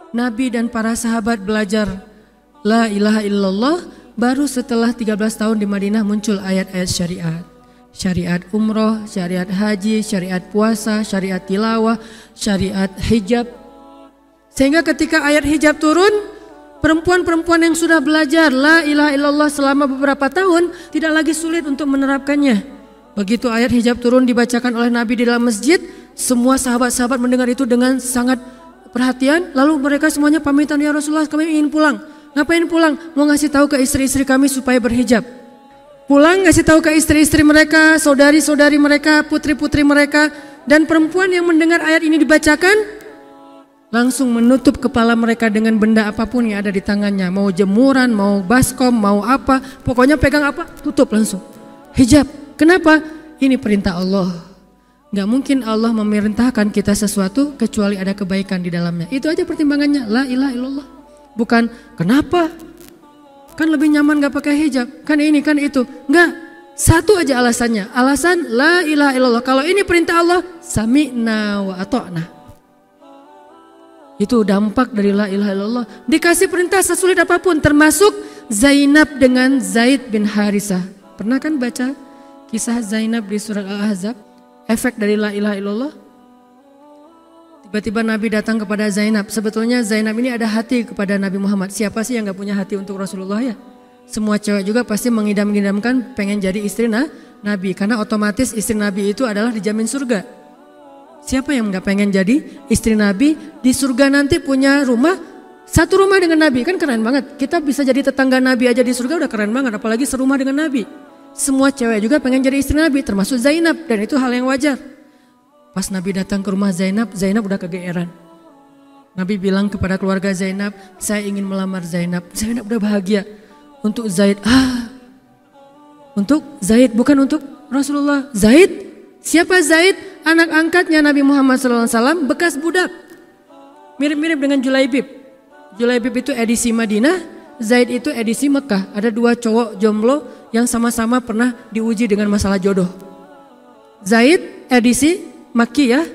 Nabi dan para sahabat belajar la ilaha illallah, baru setelah 13 tahun di Madinah muncul ayat-ayat syariat. Syariat umroh, syariat haji, syariat puasa, syariat tilawah, syariat hijab. Sehingga ketika ayat hijab turun, perempuan-perempuan yang sudah belajar la ilaha illallah selama beberapa tahun tidak lagi sulit untuk menerapkannya. Begitu ayat hijab turun dibacakan oleh Nabi di dalam masjid, semua sahabat-sahabat mendengar itu dengan sangat perhatian. Lalu mereka semuanya pamitan, ya Rasulullah kami ingin pulang. Ngapain pulang? Mau ngasih tahu ke istri-istri kami supaya berhijab. Pulang ngasih tahu ke istri-istri mereka, saudari-saudari mereka, putri-putri mereka. Dan perempuan yang mendengar ayat ini dibacakan langsung menutup kepala mereka dengan benda apapun yang ada di tangannya. Mau jemuran, mau baskom, mau apa, pokoknya pegang apa, tutup langsung. Hijab. Kenapa? Ini perintah Allah. Gak mungkin Allah memerintahkan kita sesuatu kecuali ada kebaikan di dalamnya. Itu aja pertimbangannya, la ilaha illallah. Bukan kenapa? Kan lebih nyaman gak pakai hijab, kan ini, kan itu. Enggak, satu aja alasannya. Alasan la ilaha illallah. Kalau ini perintah Allah, sami'na wa ata'na. Itu dampak dari la ilaha illallah. Dikasih perintah sesulit apapun, termasuk Zainab dengan Zaid bin Harisah. Pernah kan baca kisah Zainab di surat Al-Ahzab? Efek dari la ilaha illallah. Tiba-tiba Nabi datang kepada Zainab. Sebetulnya Zainab ini ada hati kepada Nabi Muhammad. Siapa sih yang gak punya hati untuk Rasulullah ya? Semua cewek juga pasti mengidam-idamkan pengen jadi istri Nabi. Karena otomatis istri Nabi itu adalah dijamin surga. Siapa yang gak pengen jadi istri Nabi? Di surga nanti punya rumah, satu rumah dengan Nabi. Kan keren banget. Kita bisa jadi tetangga Nabi aja di surga udah keren banget. Apalagi serumah dengan Nabi. Semua cewek juga pengen jadi istri Nabi, termasuk Zainab. Dan itu hal yang wajar. Pas Nabi datang ke rumah Zainab, Zainab udah kegeeran. Nabi bilang kepada keluarga Zainab, saya ingin melamar Zainab. Zainab udah bahagia. Untuk Zaid, untuk Zaid, bukan untuk Rasulullah. Zaid, siapa Zaid? Anak angkatnya Nabi Muhammad SAW, bekas budak. Mirip-mirip dengan Julaibib. Julaibib itu edisi Madinah, Zaid itu edisi Mekah. Ada dua cowok jomblo yang sama-sama pernah diuji dengan masalah jodoh. Zaid edisi Makkiyah,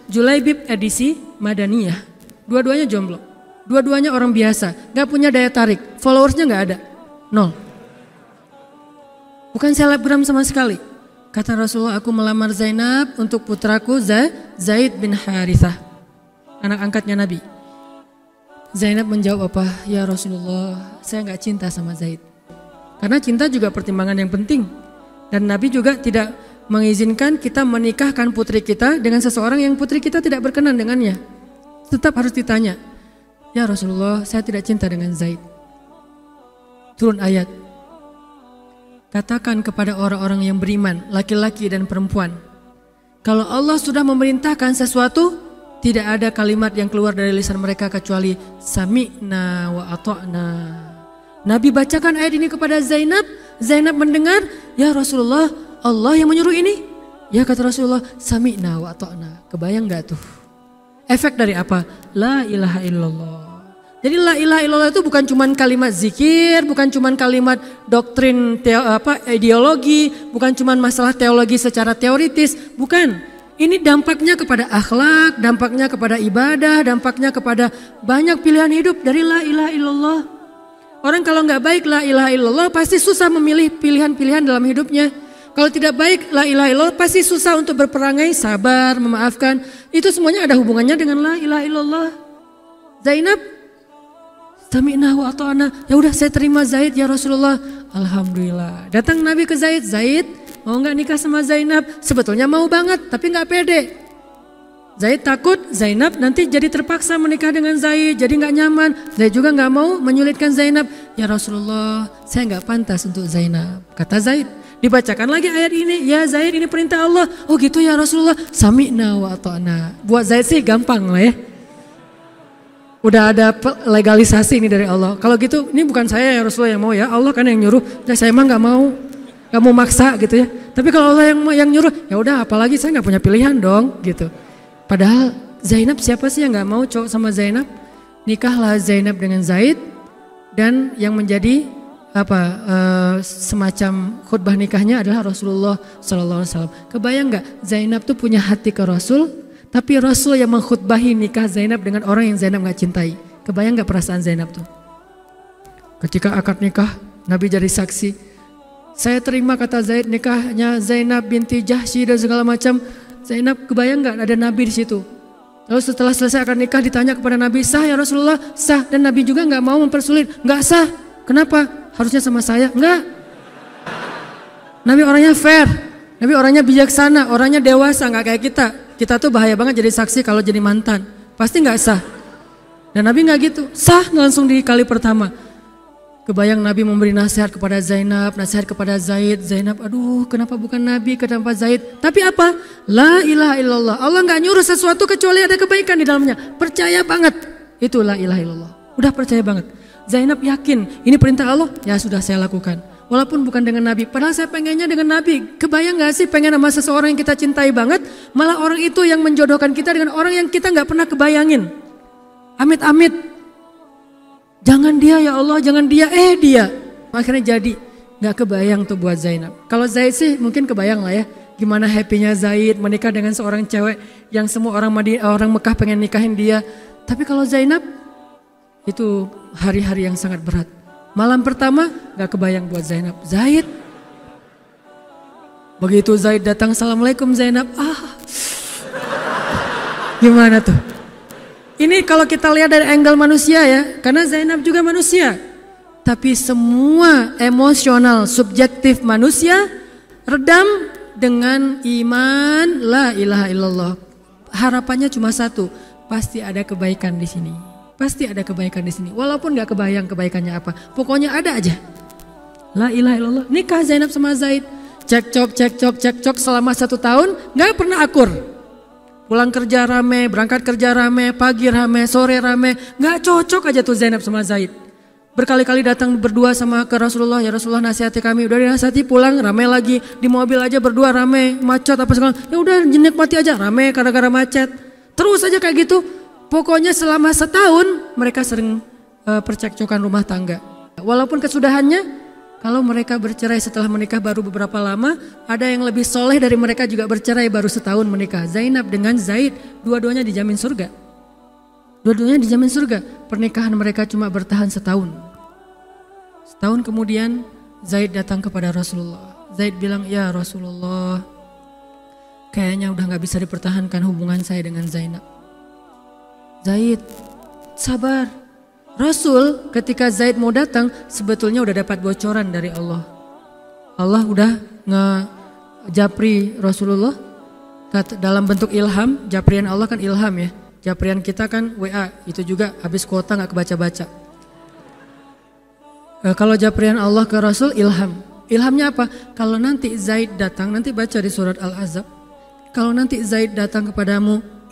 Julaibib edisi Madaniyah. Dua-duanya jomblo, dua-duanya orang biasa, gak punya daya tarik, followersnya gak ada, 0. Bukan selebgram sama sekali. Kata Rasulullah, aku melamar Zainab untuk putraku Zaid bin Harithah, anak angkatnya Nabi. Zainab menjawab apa? Ya Rasulullah, saya gak cinta sama Zaid. Karena cinta juga pertimbangan yang penting. Dan Nabi juga tidak mengizinkan kita menikahkan putri kita dengan seseorang yang putri kita tidak berkenan dengannya. Tetap harus ditanya, ya Rasulullah, saya tidak cinta dengan Zaid. Turun ayat, katakan kepada orang-orang yang beriman, laki-laki dan perempuan, kalau Allah sudah memerintahkan sesuatu, tidak ada kalimat yang keluar dari lisan mereka kecuali sami'na wa ata'na. Nabi bacakan ayat ini kepada Zainab. Zainab mendengar, ya Rasulullah, Allah yang menyuruh ini. Ya kata Rasulullah, sami'na wa ata'na. Kebayang gak tuh? Efek dari apa? La ilaha illallah. Jadi la ilaha illallah itu bukan cuma kalimat zikir, bukan cuma kalimat doktrin ideologi, bukan cuma masalah teologi secara teoritis, bukan. Ini dampaknya kepada akhlak, dampaknya kepada ibadah, dampaknya kepada banyak pilihan hidup dari la ilaha illallah. Orang kalau nggak baik la ilaha illallah pasti susah memilih pilihan-pilihan dalam hidupnya. Kalau tidak baik la ilaha illallah pasti susah untuk berperangai, sabar, memaafkan. Itu semuanya ada hubungannya dengan la ilaha illallah. Zainab, sami'na wa ata'na. Ya udah saya terima Zaid ya Rasulullah. Alhamdulillah. Datang Nabi ke Zaid, Zaid mau nggak nikah sama Zainab? Sebetulnya mau banget tapi nggak pede. Zaid takut Zainab nanti jadi terpaksa menikah dengan Zaid, jadi nggak nyaman. Zaid juga nggak mau menyulitkan Zainab. Ya Rasulullah, saya nggak pantas untuk Zainab. Kata Zaid. Dibacakan lagi ayat ini. Ya Zaid, ini perintah Allah. Oh gitu ya Rasulullah. Sami'na wa ata'na. Buat Zaid sih gampang lah ya. Udah ada legalisasi ini dari Allah. Kalau gitu, ini bukan saya ya Rasulullah yang mau ya. Allah kan yang nyuruh. Ya, saya emang nggak mau maksa gitu ya. Tapi kalau Allah yang nyuruh, ya udah apalagi saya nggak punya pilihan dong gitu. Padahal Zainab siapa sih yang gak mau cowok sama Zainab? Nikahlah Zainab dengan Zaid. Dan yang menjadi semacam khutbah nikahnya adalah Rasulullah SAW. Kebayang gak Zainab tuh punya hati ke Rasul, tapi Rasul yang mengkhutbahi nikah Zainab dengan orang yang Zainab gak cintai. Kebayang gak perasaan Zainab tuh? Ketika akad nikah, Nabi jadi saksi. Saya terima, kata Zaid, nikahnya Zainab binti Jahsy dan segala macam. Zainab, kebayang gak ada Nabi di situ? Lalu setelah selesai akad nikah ditanya kepada Nabi, sah ya Rasulullah? Sah. Dan Nabi juga gak mau mempersulit. Gak sah. Kenapa? Harusnya sama saya. Enggak. Nabi orangnya fair. Nabi orangnya bijaksana. Orangnya dewasa. Gak kayak kita. Kita tuh bahaya banget jadi saksi kalau jadi mantan. Pasti gak sah. Dan Nabi gak gitu. Sah langsung di kali pertama. Kebayang Nabi memberi nasihat kepada Zainab, nasihat kepada Zaid. Zainab, aduh kenapa bukan Nabi, kenapa Zaid? Tapi apa? La ilaha illallah. Allah gak nyuruh sesuatu kecuali ada kebaikan di dalamnya. Percaya banget. Itu la ilaha illallah. Udah percaya banget. Zainab yakin, ini perintah Allah, ya sudah saya lakukan. Walaupun bukan dengan Nabi, padahal saya pengennya dengan Nabi. Kebayang gak sih pengen sama seseorang yang kita cintai banget, malah orang itu yang menjodohkan kita dengan orang yang kita gak pernah kebayangin. Amit-amit. Jangan dia ya Allah, jangan dia, dia. Akhirnya jadi, gak kebayang tuh buat Zainab. Kalau Zaid sih mungkin kebayang lah ya. Gimana happynya Zaid menikah dengan seorang cewek yang semua orang Mekah pengen nikahin dia. Tapi kalau Zainab, itu hari-hari yang sangat berat. Malam pertama gak kebayang buat Zainab. Zaid. Begitu Zaid datang, assalamualaikum Zainab. Gimana tuh? Ini kalau kita lihat dari angle manusia ya. Karena Zainab juga manusia. Tapi semua emosional, subjektif manusia redam dengan iman la ilaha illallah. Harapannya cuma satu. Pasti ada kebaikan di sini. Pasti ada kebaikan di sini. Walaupun gak kebayang kebaikannya apa. Pokoknya ada aja. La ilaha illallah. Nikah Zainab sama Zaid. Cekcok selama 1 tahun. Gak pernah akur. Pulang kerja rame, berangkat kerja rame, pagi rame, sore rame. Gak cocok aja tuh Zainab sama Zaid. Berkali-kali datang berdua sama ke Rasulullah. Ya Rasulullah nasihati kami. Udah dinasihati pulang rame lagi. Di mobil aja berdua rame. Macet apa segala. Ya udah nikmati aja rame gara-gara macet. Terus aja kayak gitu. Pokoknya selama 1 tahun mereka sering percekcokan rumah tangga. Walaupun kesudahannya kalau mereka bercerai setelah menikah baru beberapa lama, ada yang lebih soleh dari mereka juga bercerai baru 1 tahun menikah. Zainab dengan Zaid, dua-duanya dijamin surga. Dua-duanya dijamin surga. Pernikahan mereka cuma bertahan 1 tahun. 1 tahun kemudian Zaid datang kepada Rasulullah. Zaid bilang, ya Rasulullah, kayaknya udah gak bisa dipertahankan hubungan saya dengan Zainab. Zaid, sabar. Rasul ketika Zaid mau datang sebetulnya udah dapat bocoran dari Allah. Allah udah ngejapri Rasulullah dalam bentuk ilham. Japrian Allah kan ilham ya. Japrian kita kan WA, itu juga habis kuota gak kebaca-baca. Kalau japrian Allah ke Rasul ilham. Ilhamnya apa? Kalau nanti Zaid datang, nanti baca di surat Al-Ahzab. Kalau nanti Zaid datang kepadamu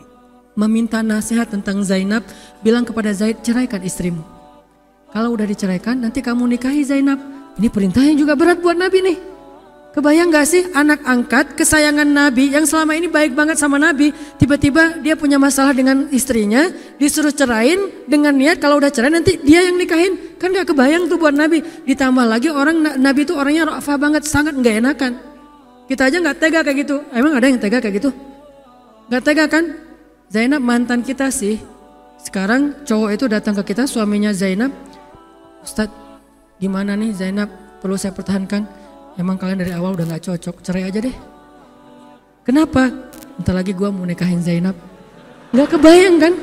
meminta nasihat tentang Zainab, bilang kepada Zaid, ceraikan istrimu. Kalau udah diceraikan, nanti kamu nikahi Zainab. Ini perintahnya juga berat buat Nabi nih. Kebayang gak sih anak angkat kesayangan Nabi yang selama ini baik banget sama Nabi, tiba-tiba dia punya masalah dengan istrinya, disuruh cerain dengan niat kalau udah cerai nanti dia yang nikahin. Kan gak kebayang tuh buat Nabi. Ditambah lagi Nabi itu orangnya ra'afah banget, sangat gak enakan. Kita aja gak tega kayak gitu. Emang ada yang tega kayak gitu? Gak tega kan? Zainab mantan kita sih. Sekarang cowok itu datang ke kita, suaminya Zainab. Ustadz, gimana nih Zainab, perlu saya pertahankan? Emang kalian dari awal udah gak cocok, cerai aja deh. Kenapa? Entar lagi gue mau nikahin Zainab. Gak kebayang kan?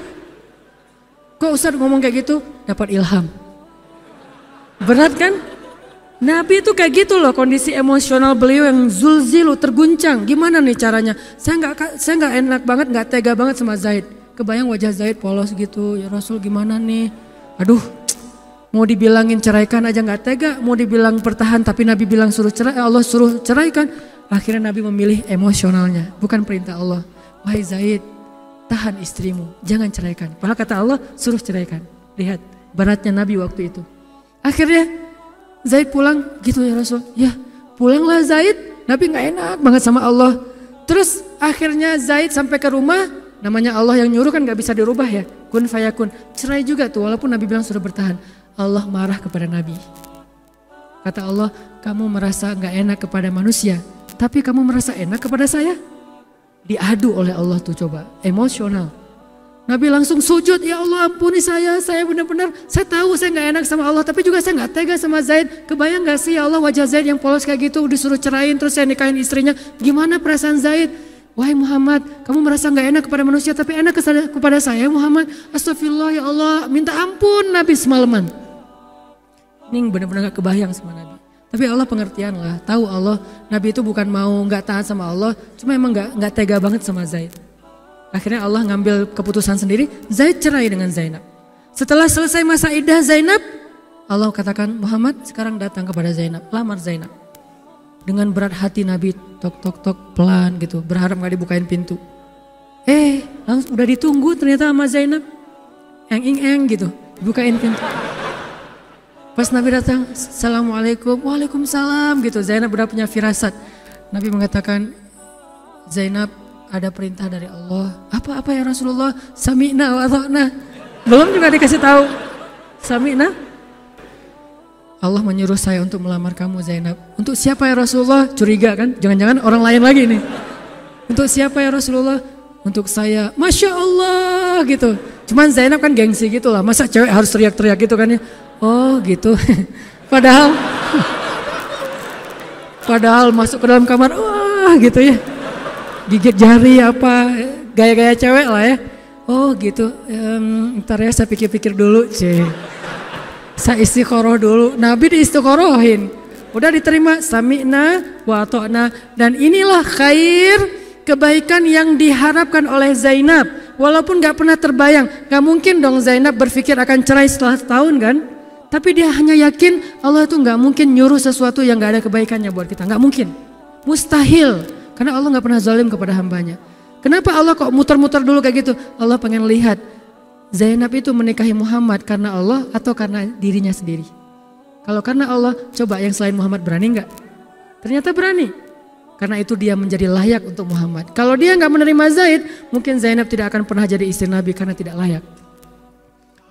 Kok Ustadz ngomong kayak gitu? Dapat ilham. Berat kan? Nabi itu kayak gitu loh, kondisi emosional beliau yang zulzilu, terguncang. Gimana nih caranya? Saya nggak enak banget, nggak tega banget sama Zaid. Kebayang wajah Zaid polos gitu. Ya Rasul gimana nih? Aduh, mau dibilangin ceraikan aja nggak tega. Mau dibilang pertahan tapi Nabi bilang suruh cerai, Allah suruh ceraikan. Akhirnya Nabi memilih emosionalnya, bukan perintah Allah. Wahai Zaid, tahan istrimu, jangan ceraikan. Padahal kata Allah suruh ceraikan. Lihat beratnya Nabi waktu itu. Akhirnya Zaid pulang, gitu ya Rasul. Ya pulanglah Zaid, Nabi gak enak banget sama Allah. Terus akhirnya Zaid sampai ke rumah, namanya Allah yang nyuruh kan gak bisa dirubah ya. Kun fayakun, cerai juga tuh walaupun Nabi bilang suruh bertahan. Allah marah kepada Nabi. Kata Allah, kamu merasa gak enak kepada manusia, tapi kamu merasa enak kepada saya. Diadu oleh Allah tuh coba, emosional. Nabi langsung sujud, ya Allah ampuni saya benar-benar, saya tahu saya gak enak sama Allah, tapi juga saya gak tega sama Zaid. Kebayang gak sih ya Allah wajah Zaid yang polos kayak gitu, disuruh cerain terus saya nikahin istrinya, gimana perasaan Zaid? Wahai Muhammad, kamu merasa gak enak kepada manusia tapi enak kepada saya Muhammad. Astagfirullah ya Allah, minta ampun Nabi semalaman. Ini benar-benar gak kebayang sama Nabi. Tapi Allah pengertian lah, tahu Allah Nabi itu bukan mau gak taat sama Allah, cuma emang gak tega banget sama Zaid. Akhirnya Allah ngambil keputusan sendiri, Zaid cerai dengan Zainab. Setelah selesai masa iddah Zainab, Allah katakan Muhammad sekarang datang kepada Zainab, lamar Zainab. Dengan berat hati Nabi tok pelan gitu, berharap gak dibukain pintu. Langsung udah ditunggu ternyata sama Zainab, eng gitu, dibukain pintu. Pas Nabi datang, Assalamualaikum, Waalaikumsalam gitu, Zainab udah punya firasat. Nabi mengatakan, Zainab ada perintah dari Allah. Apa ya Rasulullah? Sami'na wa ata'na. Belum juga dikasih tahu. Sami'na. Allah menyuruh saya untuk melamar kamu Zainab. Untuk siapa ya Rasulullah? Curiga kan? Jangan-jangan orang lain lagi nih. Untuk siapa ya Rasulullah? Untuk saya. Masya Allah gitu. Cuman Zainab kan gengsi gitu lah. Masa cewek harus teriak-teriak gitu kan ya? Oh gitu. Padahal masuk ke dalam kamar. Wah gitu ya. Gigit jari apa, gaya-gaya cewek lah ya. Oh gitu, ntar ya saya pikir-pikir dulu. Saya istiqoroh dulu, Nabi diistiqorohin. Udah diterima, sami'na wa ata'na. Dan inilah khair, kebaikan yang diharapkan oleh Zainab. Walaupun gak pernah terbayang, gak mungkin dong Zainab berpikir akan cerai setelah setahun kan. Tapi dia hanya yakin Allah itu gak mungkin nyuruh sesuatu yang gak ada kebaikannya buat kita. Gak mungkin, mustahil. Karena Allah gak pernah zalim kepada hambanya. Kenapa Allah kok muter-muter dulu kayak gitu? Allah pengen lihat Zainab itu menikahi Muhammad karena Allah atau karena dirinya sendiri. Kalau karena Allah, coba yang selain Muhammad berani gak? Ternyata berani. Karena itu dia menjadi layak untuk Muhammad. Kalau dia gak menerima Zaid, mungkin Zainab tidak akan pernah jadi istri Nabi karena tidak layak.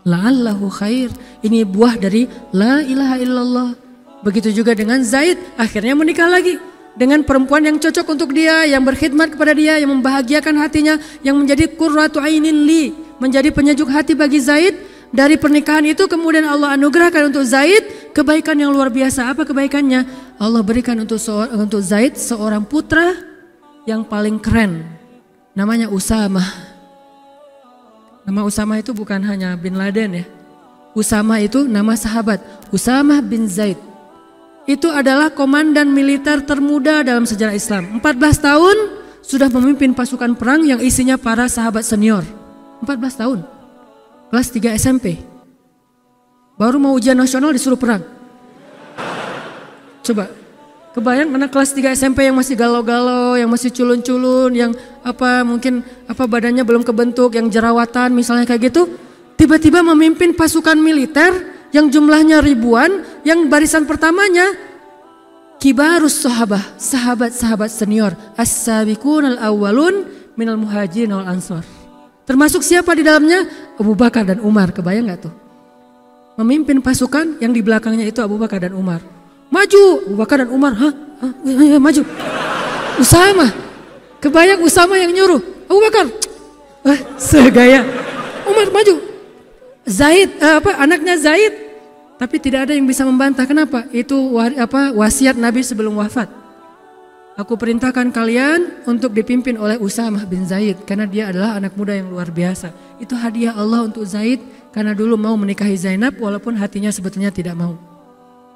La'allahu khair. Ini buah dari la ilaha illallah. Begitu juga dengan Zaid, akhirnya menikah lagi. Dengan perempuan yang cocok untuk dia, yang berkhidmat kepada dia, yang membahagiakan hatinya, yang menjadi qurratu ainin li, menjadi penyejuk hati bagi Zaid. Dari pernikahan itu kemudian Allah anugerahkan untuk Zaid kebaikan yang luar biasa. Apa kebaikannya? Allah berikan untuk Zaid seorang putra yang paling keren. Namanya Usamah. Nama Usamah itu bukan hanya bin Laden ya. Usamah itu nama sahabat, Usamah bin Zaid. Itu adalah komandan militer termuda dalam sejarah Islam. 14 tahun sudah memimpin pasukan perang yang isinya para sahabat senior. 14 tahun. Kelas 3 SMP. Baru mau ujian nasional disuruh perang. Coba, kebayang anak kelas 3 SMP yang masih galau-galau, yang masih culun-culun, yang mungkin badannya belum kebentuk, yang jerawatan misalnya kayak gitu. Tiba-tiba memimpin pasukan militer yang jumlahnya ribuan, yang barisan pertamanya kibarus sahabah, sahabat-sahabat senior, as-sabiqun al-awwalun minal muhajirin wal ansor. Termasuk siapa di dalamnya? Abu Bakar dan Umar. Kebayang gak tuh? Memimpin pasukan yang di belakangnya itu Abu Bakar dan Umar. Maju, Abu Bakar dan Umar. Maju. Usamah. Kebayang Usamah yang nyuruh. Abu Bakar. Segaya. Umar maju. Zaid, anaknya Zaid. Tapi tidak ada yang bisa membantah. Kenapa? Itu wasiat Nabi sebelum wafat. Aku perintahkan kalian untuk dipimpin oleh Usamah bin Zaid. Karena dia adalah anak muda yang luar biasa. Itu hadiah Allah untuk Zaid. Karena dulu mau menikahi Zainab walaupun hatinya sebetulnya tidak mau.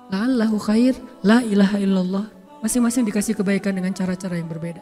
La'allahu khair, la ilaha illallah. Masing-masing dikasih kebaikan dengan cara-cara yang berbeda.